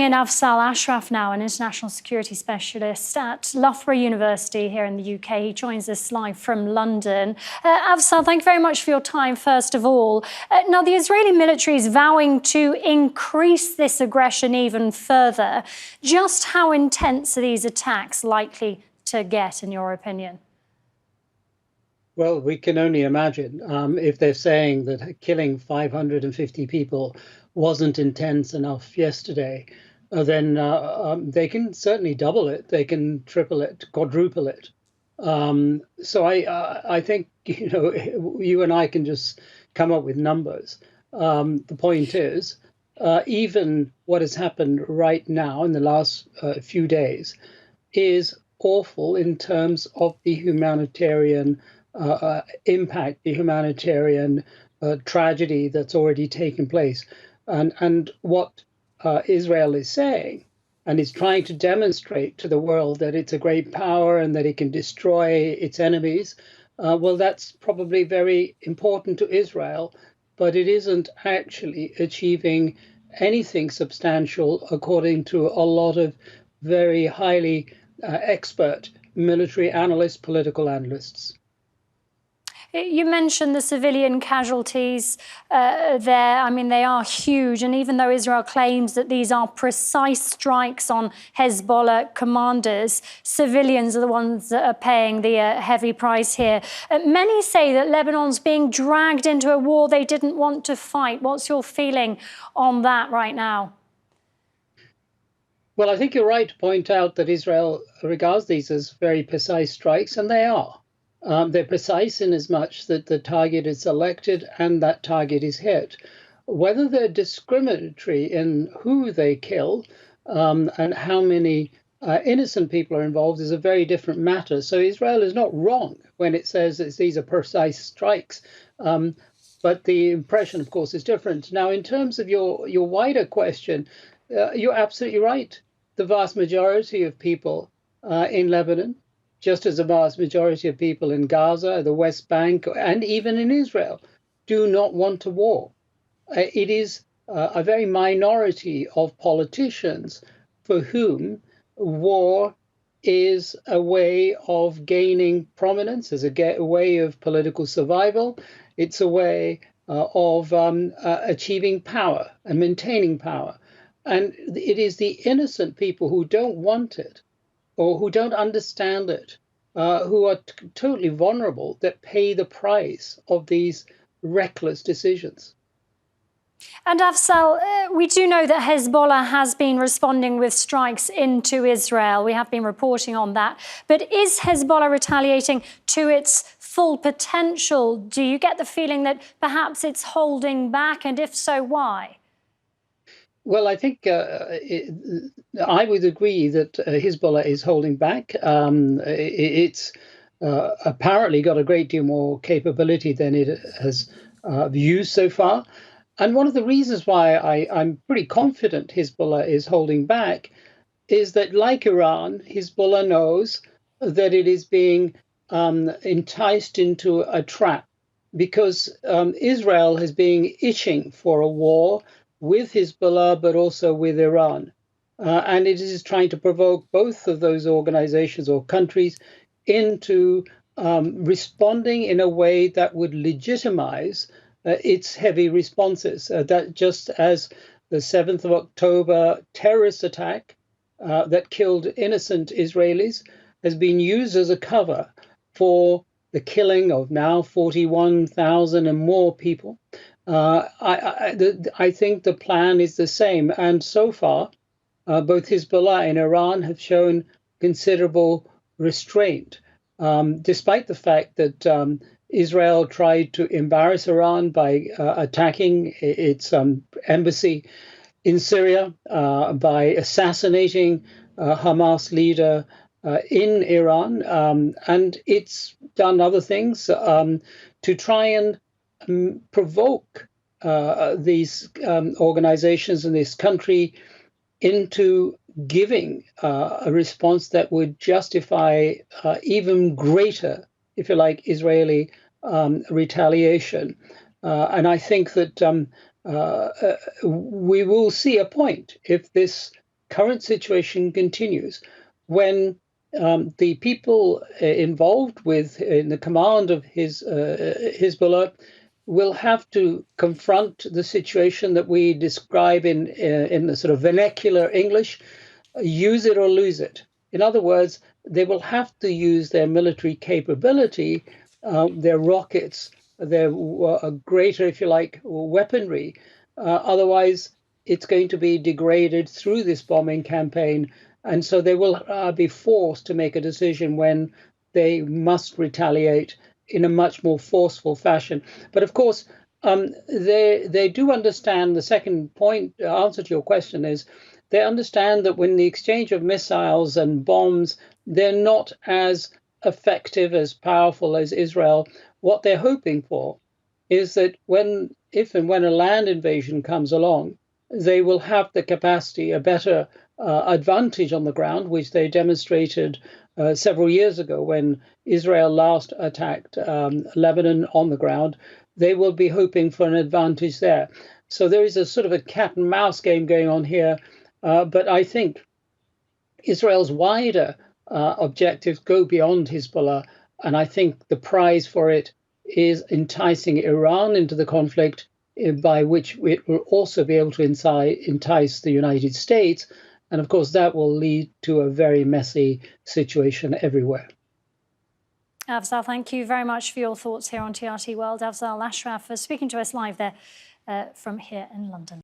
in Afzal Ashraf now, an international security specialist at Loughborough University here in the UK. He joins us live from London. Afzal, thank you very much for your time, first of all. Now, the Israeli military is vowing to increase this aggression even further. Just how intense are these attacks likely to get, in your opinion? Well, we can only imagine. If they're saying that killing 550 people wasn't intense enough yesterday, then they can certainly double it. They can triple it, quadruple it. So I think, you and I can just come up with numbers. The point is, even what has happened right now in the last few days is awful in terms of the humanitarian impact, the humanitarian tragedy that's already taken place. And what Israel is saying and is trying to demonstrate to the world that it's a great power and that it can destroy its enemies, well, that's probably very important to Israel, but it isn't actually achieving anything substantial according to a lot of very highly expert military analysts, political analysts. You mentioned the civilian casualties there. I mean, they are huge. And even though Israel claims that these are precise strikes on Hezbollah commanders, civilians are the ones that are paying the heavy price here. Many say that Lebanon's being dragged into a war they didn't want to fight. What's your feeling on that right now? Well, I think you're right to point out that Israel regards these as very precise strikes, and they are. They're precise in as much that the target is selected and that target is hit. Whether they're discriminatory in who they kill and how many innocent people are involved is a very different matter. So Israel is not wrong when it says that these are precise strikes. But the impression, of course, is different. Now, in terms of your wider question, you're absolutely right. The vast majority of people in Lebanon, just as the vast majority of people in Gaza, the West Bank, and even in Israel, do not want a war. It is a very minority of politicians for whom war is a way of gaining prominence, as a way of political survival. It's a way of achieving power and maintaining power. And it is the innocent people who don't want it, or who don't understand it, who are totally vulnerable, that pay the price of these reckless decisions. And Afzal, we do know that Hezbollah has been responding with strikes into Israel. We have been reporting on that. But is Hezbollah retaliating to its full potential? Do you get the feeling that perhaps it's holding back? And if so, why? Well, I think I would agree that Hezbollah is holding back. It's apparently got a great deal more capability than it has used so far. And one of the reasons why I'm pretty confident Hezbollah is holding back is that, like Iran, Hezbollah knows that it is being enticed into a trap, because Israel has been itching for a war with Hezbollah, but also with Iran. And it is trying to provoke both of those organizations or countries into responding in a way that would legitimize its heavy responses. That just as the 7th of October terrorist attack that killed innocent Israelis has been used as a cover for the killing of now 41,000 and more people. I think the plan is the same. And so far, both Hezbollah and Iran have shown considerable restraint, despite the fact that Israel tried to embarrass Iran by attacking its embassy in Syria, by assassinating Hamas leader in Iran. And it's done other things to try and provoke these organizations in this country into giving a response that would justify even greater, if you like, Israeli retaliation. And I think that we will see a point if this current situation continues, when the people involved in the command of Hezbollah will have to confront the situation that we describe in the sort of vernacular English, use it or lose it. In other words, they will have to use their military capability, their rockets, their greater, if you like, weaponry. Otherwise, it's going to be degraded through this bombing campaign. And so they will be forced to make a decision when they must retaliate in a much more forceful fashion. But of course, they do understand the second point, answer to your question is, they understand that when the exchange of missiles and bombs, they're not as effective, as powerful as Israel. What they're hoping for is that if and when a land invasion comes along, they will have the capacity, a better advantage on the ground, which they demonstrated several years ago when Israel last attacked Lebanon on the ground. They will be hoping for an advantage there. So there is a sort of a cat and mouse game going on here. But I think Israel's wider objectives go beyond Hezbollah. And I think the prize for it is enticing Iran into the conflict, by which it will also be able to entice the United States. And of course, that will lead to a very messy situation everywhere. Afzal, thank you very much for your thoughts here on TRT World. Afzal Ashraf for speaking to us live there from here in London.